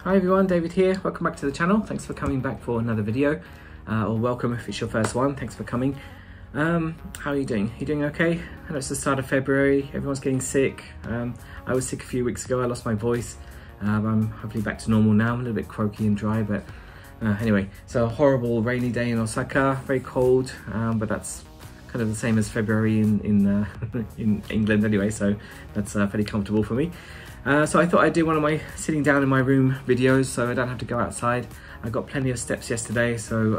Hi everyone, David here. Welcome back to the channel. Thanks for coming back for another video, or welcome if it's your first one. Thanks for coming. How are you doing? You doing okay? I know it's the start of February. Everyone's getting sick. I was sick a few weeks ago. I lost my voice. I'm hopefully back to normal now. I'm a little bit croaky and dry, but anyway. So a horrible rainy day in Osaka. Very cold, but that's kind of the same as February in England anyway. So that's pretty comfortable for me. So I thought I'd do one of my sitting down in my room videos so I don't have to go outside. I got plenty of steps yesterday, so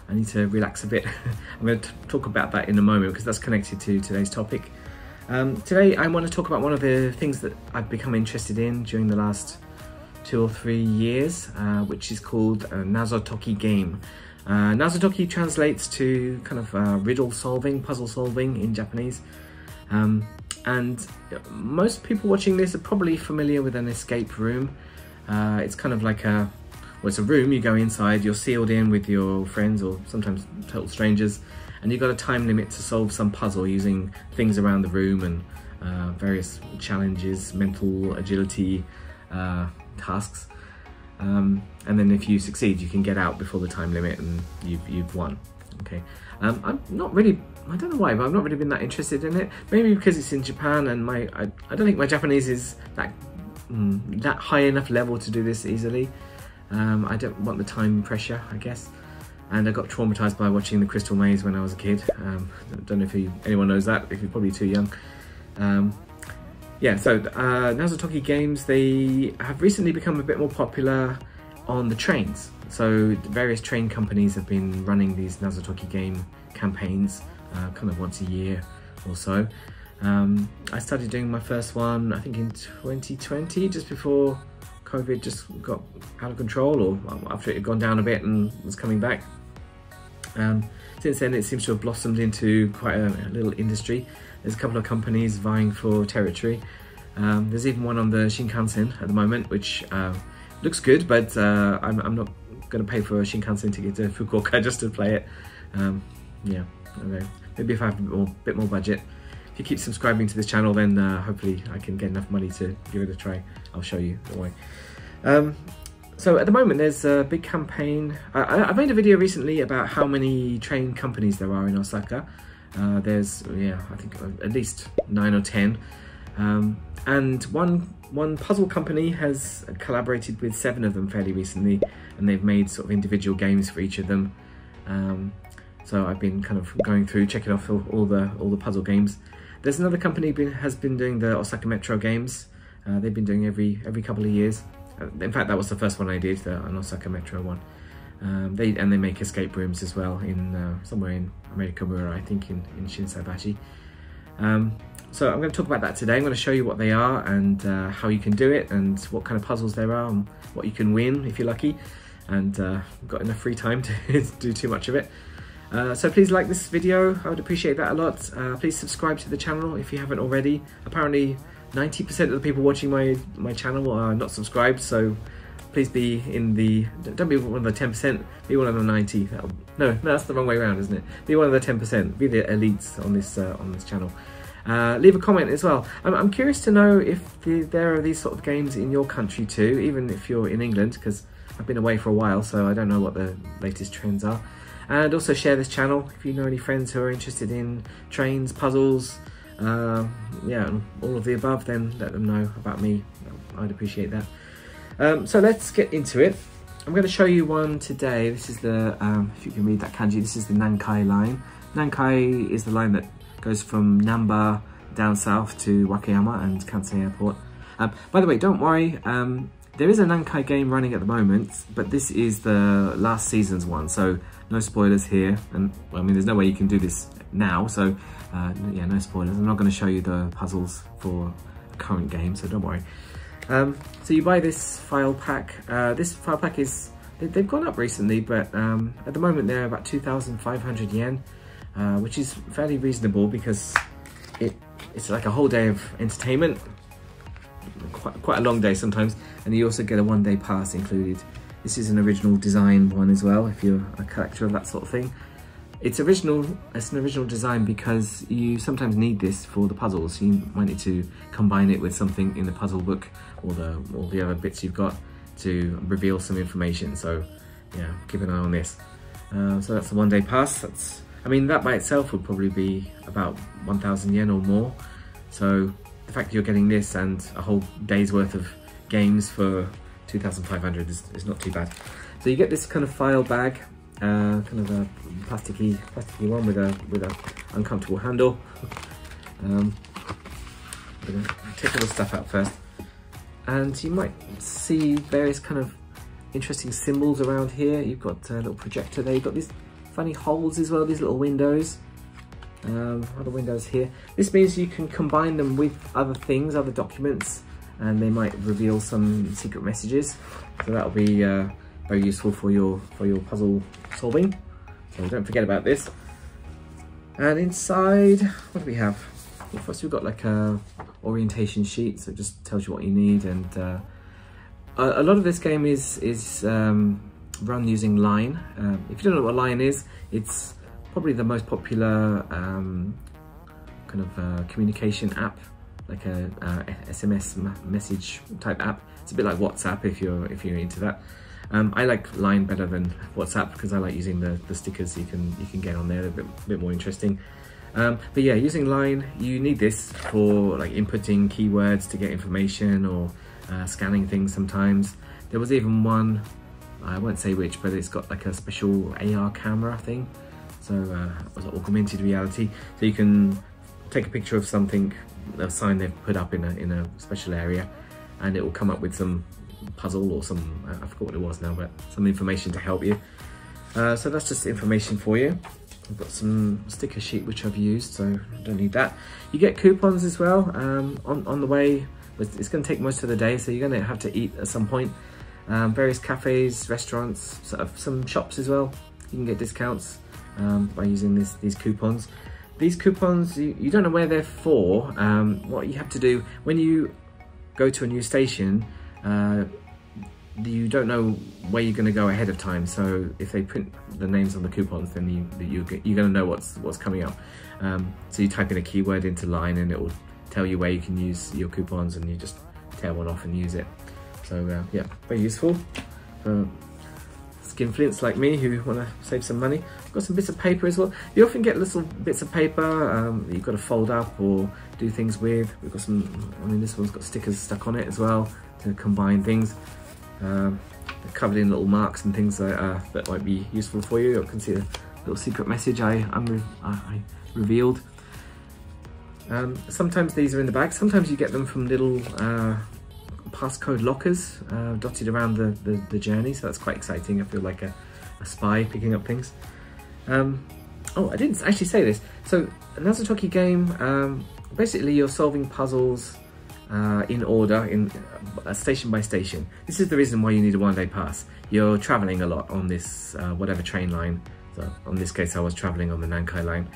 I need to relax a bit. I'm going to talk about that in a moment because that's connected to today's topic. Today I want to talk about one of the things that I've become interested in during the last 2 or 3 years, which is called a Nazotoki game. Nazotoki translates to kind of riddle solving, puzzle solving in Japanese. And most people watching this are probably familiar with an escape room. It's kind of like well, it's a room, you go inside, you're sealed in with your friends or sometimes total strangers, and you've got a time limit to solve some puzzle using things around the room and various challenges, mental agility tasks. And then if you succeed, you can get out before the time limit and you've won. Okay. I'm not really, I don't know why, but I've not really been that interested in it. Maybe because it's in Japan and I don't think my Japanese is that high enough level to do this easily. I don't want the time pressure, I guess. And I got traumatized by watching The Crystal Maze when I was a kid. I don't know if anyone knows that, if you're probably too young. Yeah, so Nazotoki games, they have recently become a bit more popular on the trains. So various train companies have been running these Nazotoki game campaigns kind of once a year or so. I started doing my first one, I think in 2020, just before COVID just got out of control, or after it had gone down a bit and was coming back. Since then it seems to have blossomed into quite a little industry. There's a couple of companies vying for territory. There's even one on the Shinkansen at the moment, which looks good, but I'm not going to pay for a Shinkansen ticket to Fukuoka just to play it. Yeah, okay. Maybe if I have a bit more budget. If you keep subscribing to this channel, then hopefully I can get enough money to give it a try. I'll show you, don't worry. So at the moment there's a big campaign. I made a video recently about how many train companies there are in Osaka. There's, yeah, I think at least 9 or 10. And one puzzle company has collaborated with 7 of them fairly recently, and they've made sort of individual games for each of them. So I've been kind of going through, checking off all the puzzle games. There's another company has been doing the Osaka Metro games. They've been doing every couple of years. In fact, that was the first one I did, an Osaka Metro one. They make escape rooms as well in somewhere in Amerikamura, I think in Shinsaibashi. So I'm going to talk about that today. I'm going to show you what they are and how you can do it and what kind of puzzles there are and what you can win if you're lucky. And got enough free time to do too much of it. So please like this video, I would appreciate that a lot. Please subscribe to the channel if you haven't already. Apparently 90% of the people watching my channel are not subscribed, so please be in don't be one of the 10%, be one of the 90. No, that's the wrong way around, isn't it? Be one of the 10%, be the elites on this channel. Leave a comment as well. I'm curious to know if there are these sort of games in your country too, even if you're in England, because I've been away for a while, so I don't know what the latest trends are. And also share this channel if you know any friends who are interested in trains, puzzles, yeah, and all of the above, then let them know about me. I'd appreciate that. So let's get into it. I'm going to show you one today. This is the, if you can read that kanji, this is the Nankai line. Nankai is the line that goes from Namba down south to Wakayama and Kansai Airport. By the way, don't worry, there is a Nankai game running at the moment, but this is the last season's one, so no spoilers here. And I mean, there's no way you can do this now, so yeah, no spoilers. I'm not going to show you the puzzles for the current game, so don't worry. So you buy this file pack. This file pack is, they've gone up recently, but at the moment they're about 2,500 yen, which is fairly reasonable because it's like a whole day of entertainment. Quite a long day sometimes, and you also get a 1-day pass included. This is an original design one as well, if you're a collector of that sort of thing. It's an original design because you sometimes need this for the puzzles. You might need to combine it with something in the puzzle book or the other bits you've got to reveal some information. So yeah, keep an eye on this. So that's the 1 day pass. I mean, that by itself would probably be about 1,000 yen or more. So the fact that you're getting this and a whole day's worth of games for 2,500 is not too bad. So you get this kind of file bag, kind of a plasticky one with a uncomfortable handle. I'm gonna take all the stuff out first, and you might see various kind of interesting symbols around here. You've got a little projector there. You've got these funny holes as well, these little windows. Other windows here. This means you can combine them with other things, other documents, and they might reveal some secret messages. So that'll be very useful for your puzzle solving. So don't forget about this. And inside, what do we have? Well, first we've got like a orientation sheet, so it just tells you what you need. And a lot of this game is run using Line. If you don't know what Line is, it's probably the most popular kind of communication app, like a SMS message type app. It's a bit like WhatsApp if you're into that. I like Line better than WhatsApp because I like using the stickers you can get on there. They're a bit more interesting. But yeah, using Line, you need this for like inputting keywords to get information, or scanning things sometimes. There was even one, I won't say which, but it's got like a special AR camera thing. So it was augmented reality. So you can take a picture of something, a sign they've put up in a special area, and it will come up with some puzzle or some, I forgot what it was now, but some information to help you. So that's just information for you. I've got some sticker sheet which I've used, so I don't need that. You get coupons as well on the way. It's going to take most of the day, so you're going to have to eat at some point. Various cafes, restaurants, sort of some shops as well. You can get discounts by using these coupons. These coupons, you don't know where they're for. What you have to do when you go to a new station, you don't know where you're going to go ahead of time. So if they print the names on the coupons, then you're going to know what's coming up. So you type in a keyword into Line, and it will tell you where you can use your coupons, and you just tear one off and use it. So yeah, very useful for skinflints like me who want to save some money. I've got some bits of paper as well. You often get little bits of paper that you've got to fold up or do things with. We've got some, I mean, this one's got stickers stuck on it as well to combine things. They're covered in little marks and things that might be useful for you. You can see a little secret message I revealed. Sometimes these are in the bag. Sometimes you get them from little passcode lockers dotted around the journey, so that's quite exciting. I feel like a spy picking up things. Oh, I didn't actually say this. So a Nazotoki game, basically you're solving puzzles in order, in station by station. This is the reason why you need a 1 day pass. You're traveling a lot on this whatever train line. So in this case I was traveling on the Nankai line.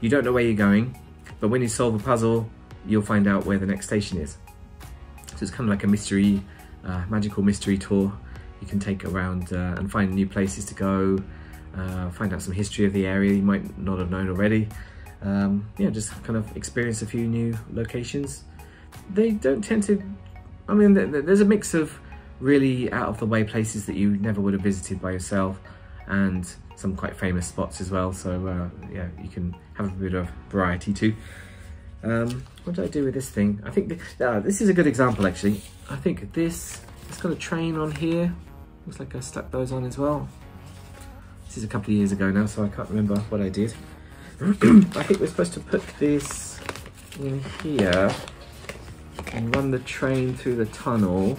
You don't know where you're going, but when you solve a puzzle you'll find out where the next station is. So it's kind of like a mystery, magical mystery tour. You can take around and find new places to go, find out some history of the area you might not have known already. Yeah, just kind of experience a few new locations. They don't tend to, I mean, there's a mix of really out of the way places that you never would have visited by yourself, and some quite famous spots as well. So yeah, you can have a bit of variety too. What did I do with this thing? I think this is a good example actually. I think it's got a train on here. Looks like I stuck those on as well. This is a couple of years ago now, so I can't remember what I did. I think we're supposed to put this in here and run the train through the tunnel.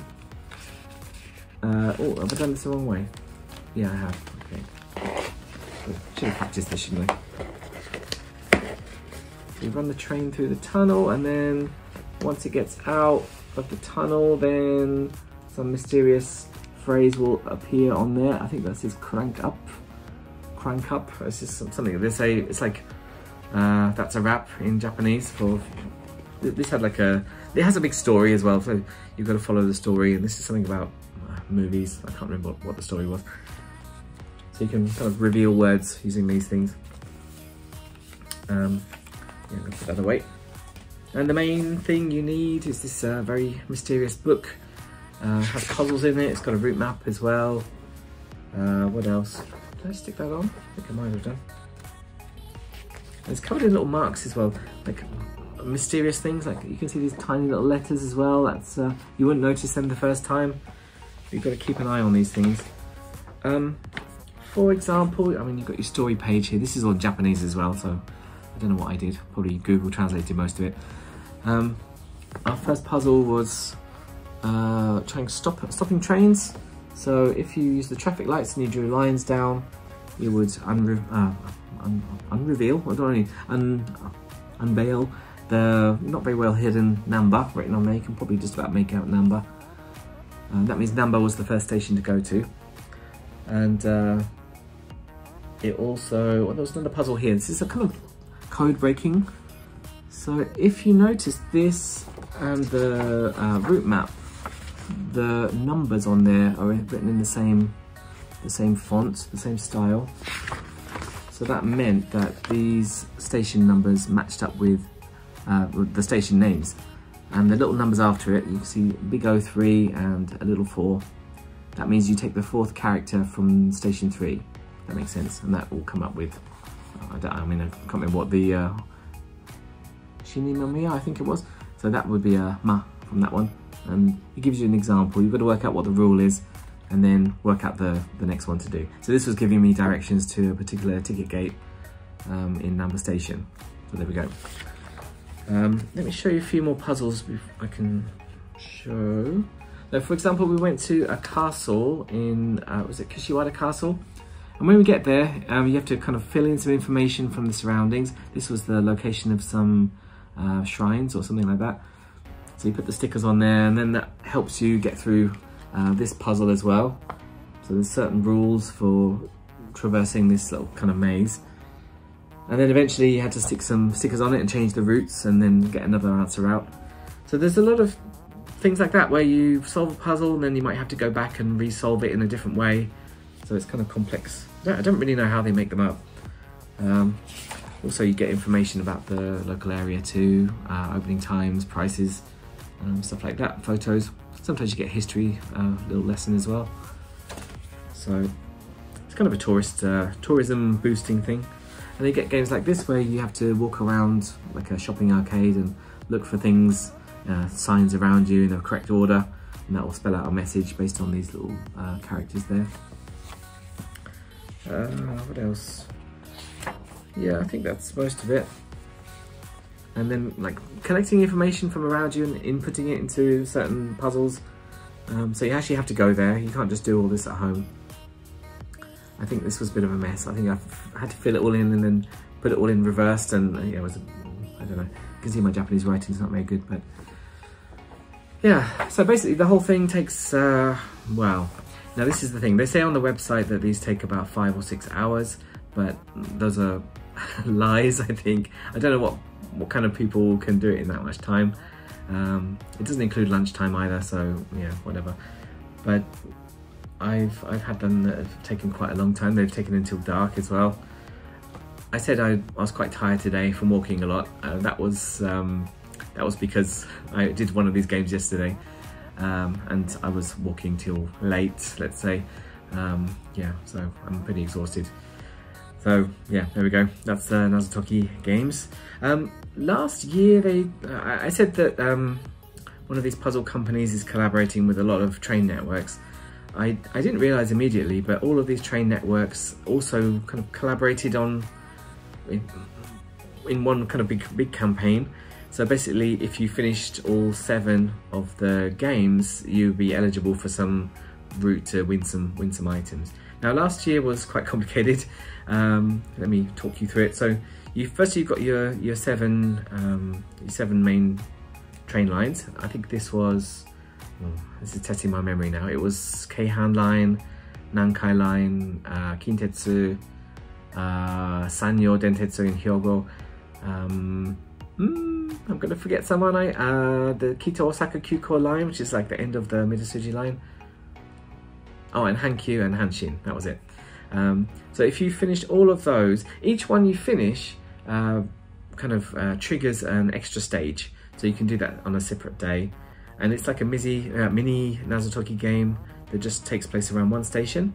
Oh, have I done this the wrong way? Yeah, I have. Okay. Should have practiced this, shouldn't I? So you run the train through the tunnel, and then once it gets out of the tunnel, then some mysterious phrase will appear on there. I think that says crank up. Crank up. It's just something they say. It's like that's a rap in Japanese. For this had like it has a big story as well, so you've got to follow the story. And this is something about movies. I can't remember what the story was. So you can kind of reveal words using these things. Yeah, I'm gonna put that away. And the main thing you need is this very mysterious book. Has puzzles in it. It's got a route map as well. What else? Did I stick that on? I think I might have done. And it's covered in little marks as well, like mysterious things. Like you can see these tiny little letters as well. That's you wouldn't notice them the first time. You've got to keep an eye on these things. For example, I mean, you've got your story page here. This is all Japanese as well, so I don't know what I did. Probably Google translated most of it. Our first puzzle was stopping trains. So if you use the traffic lights and you drew lines down, you would unveil the not very well hidden number written on there. You can probably just about make out number. That means number was the first station to go to. And it also, well, there was another puzzle here. This is a kind of code breaking. So if you notice this and the route map, the numbers on there are written in the same font, the same style. So that meant that these station numbers matched up with the station names. And the little numbers after it, you can see big O3 and a little 4. That means you take the 4th character from station 3. That makes sense. And that will come up with, I can't remember what the Shinimamiya, I think it was. So that would be a ma from that one. And it gives you an example. You've got to work out what the rule is and then work out the next one to do. So this was giving me directions to a particular ticket gate in Number Station. So there we go. Let me show you a few more puzzles I can show. Now, for example, we went to a castle in, was it Kashiwada Castle? And when we get there, you have to kind of fill in some information from the surroundings. This was the location of some shrines or something like that. So you put the stickers on there, and then that helps you get through this puzzle as well. So there's certain rules for traversing this little kind of maze. And then eventually you had to stick some stickers on it and change the routes and then get another answer out. So there's a lot of things like that where you solve a puzzle and then you might have to go back and resolve it in a different way. So it's kind of complex. I don't really know how they make them up. Also you get information about the local area too, opening times, prices, stuff like that, photos. Sometimes you get history, little lesson as well. So it's kind of a tourism boosting thing. And you get games like this where you have to walk around like a shopping arcade and look for things, signs around you in the correct order, and that will spell out a message based on these little characters there. What else? Yeah, I think that's most of it. And then like collecting information from around you and inputting it into certain puzzles. So you actually have to go there. You can't just do all this at home. I think this was a bit of a mess. I think I had to fill it all in and then put it all in reversed, and yeah, it was, I don't know. You can see my Japanese writing's not very good, but yeah. So basically the whole thing takes, well, now this is the thing. They say on the website that these take about 5 or 6 hours, but those are lies, I think. I don't know what kind of people can do it in that much time. It doesn't include lunchtime either, so yeah, whatever. But I've had them that have taken quite a long time. They've taken until dark as well. I said I was quite tired today from walking a lot. That was because I did one of these games yesterday, and I was walking till late, let's say. Yeah, so I'm pretty exhausted. So yeah, there we go. That's Nazotoki Games. Last year I said that one of these puzzle companies is collaborating with a lot of train networks. I didn't realise immediately, but all of these train networks also kind of collaborated on in one kind of big campaign. So basically, if you finished all 7 of the games, you'd be eligible for some route to win some items. Now last year was quite complicated. Let me talk you through it. So first you've got your 7 main train lines. I think this was, this is testing my memory now. It was Keihan Line, Nankai Line, Kintetsu, Sanyo Dentetsu in Hyogo. I'm gonna forget some, aren't I? The Kito Osaka Kyuko line, which is like the end of the Midasuji line. Oh, and Hankyu and Hanshin, that was it. So if you finished all of those, each one you finish kind of triggers an extra stage. So you can do that on a separate day. and it's like a mini Nazotoki game that just takes place around one station.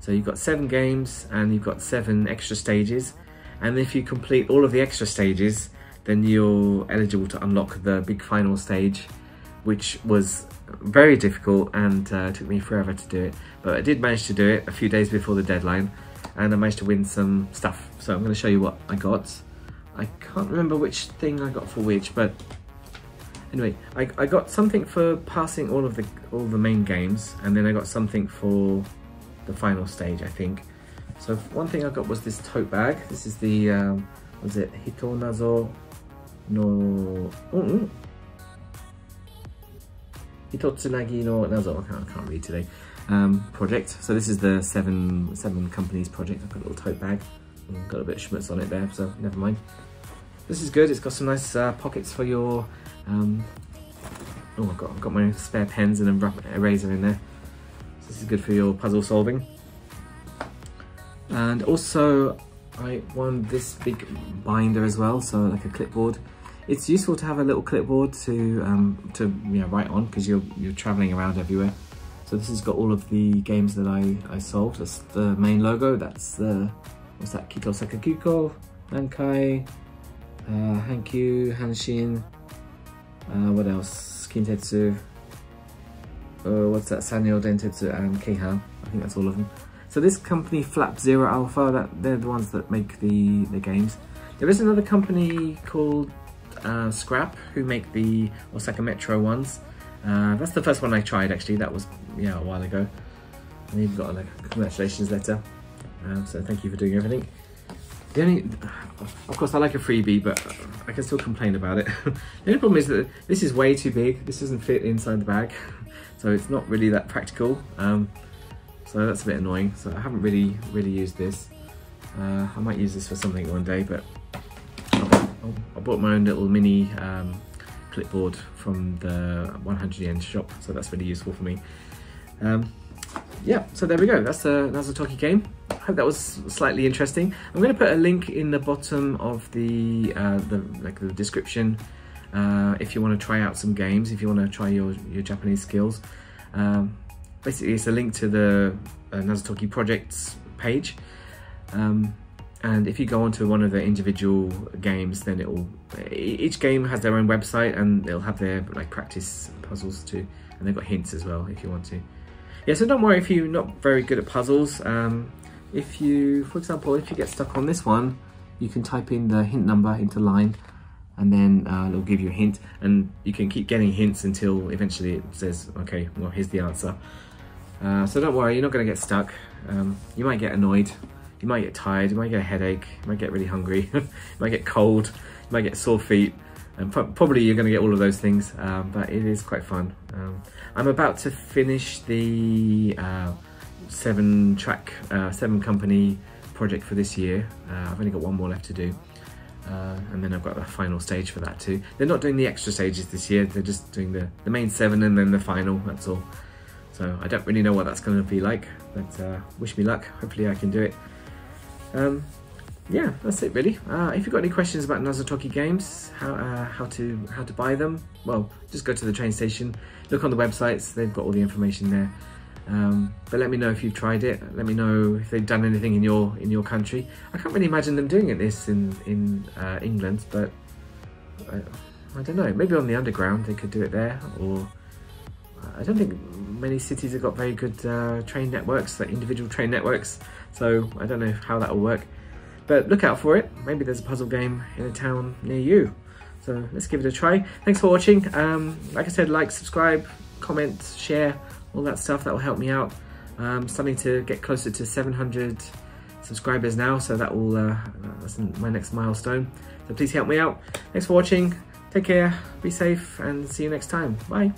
So you've got 7 games and you've got 7 extra stages, and if you complete all of the extra stages, then you're eligible to unlock the big final stage, which was very difficult and took me forever to do it. But I did manage to do it a few days before the deadline, and I managed to win some stuff. So I'm going to show you what I got. I can't remember which thing I got for which, but anyway, I got something for passing all the main games, and then I got something for the final stage, I think. So one thing I got was this tote bag. This is the what is it? Hito Nazo no Hito tsu nagi no Nazo. I can't read today. Project. So this is the seven companies project. I've got a little tote bag. Got a bit of schmutz on it there, so never mind. This is good. It's got some nice pockets for your. Oh, I've got my spare pens and a rough eraser in there. So this is good for your puzzle solving. And also, I won this big binder as well, so like a clipboard. It's useful to have a little clipboard to write on, because you're traveling around everywhere. So this has got all of the games that I solved. That's the main logo. That's the, what's that? Kito Sakakuko, Nankai, Hankyu, Hanshin. What else? Kintetsu. What's that? Sanyo, Dentetsu, and Keihan. I think that's all of them. So this company, Flap Zero Alpha, they're the ones that make the games. There is another company called Scrap, who make the Osaka Metro ones. That's the first one I tried, actually. That was a while ago. And you've got a congratulations letter. So thank you for doing everything. Of course, I like a freebie, but I can still complain about it. The only problem is that this is way too big. This doesn't fit inside the bag, so it's not really that practical. So that's a bit annoying. So I haven't really used this. I might use this for something one day, but I bought my own little mini clipboard from the 100 yen shop, so that's really useful for me. Yeah, so there we go. That's the Nazotoki game. I hope that was slightly interesting. I'm going to put a link in the bottom of the description if you want to try out some games, if you want to try your Japanese skills. Basically, it's a link to the Nazotoki projects page. And if you go onto one of the individual games, then each game has their own website, and they'll have their practice puzzles too, and they've got hints as well if you want to. Yeah, so don't worry if you're not very good at puzzles. If you, for example, if you get stuck on this one, you can type in the hint number into line, and then it'll give you a hint, and you can keep getting hints until eventually it says, okay, well, here's the answer. So don't worry, you're not going to get stuck. You might get annoyed, you might get tired, you might get a headache, you might get really hungry, you might get cold, you might get sore feet, and probably you're going to get all of those things, but it is quite fun. I'm about to finish the 7 company project for this year. I've only got one more left to do, and then I've got the final stage for that too. They're not doing the extra stages this year, they're just doing the main 7 and then the final, that's all. So I don't really know what that's going to be like, but wish me luck, hopefully I can do it. Yeah, that's it really. If you've got any questions about Nazotoki games, how to buy them, well, just go to the train station, look on the websites, they've got all the information there. But let me know if you've tried it. Let me know if they've done anything in your country. I can't really imagine them doing this in England, but I don't know. Maybe on the underground they could do it there, or I don't think many cities have got very good train networks, like individual train networks. So I don't know how that will work. But look out for it. Maybe there's a puzzle game in a town near you. So let's give it a try. Thanks for watching. Like I said, like, subscribe, comment, share, all that stuff. That will help me out. Starting to get closer to 700 subscribers now, so that will that's my next milestone. So please help me out. Thanks for watching. Take care, be safe, and see you next time. Bye.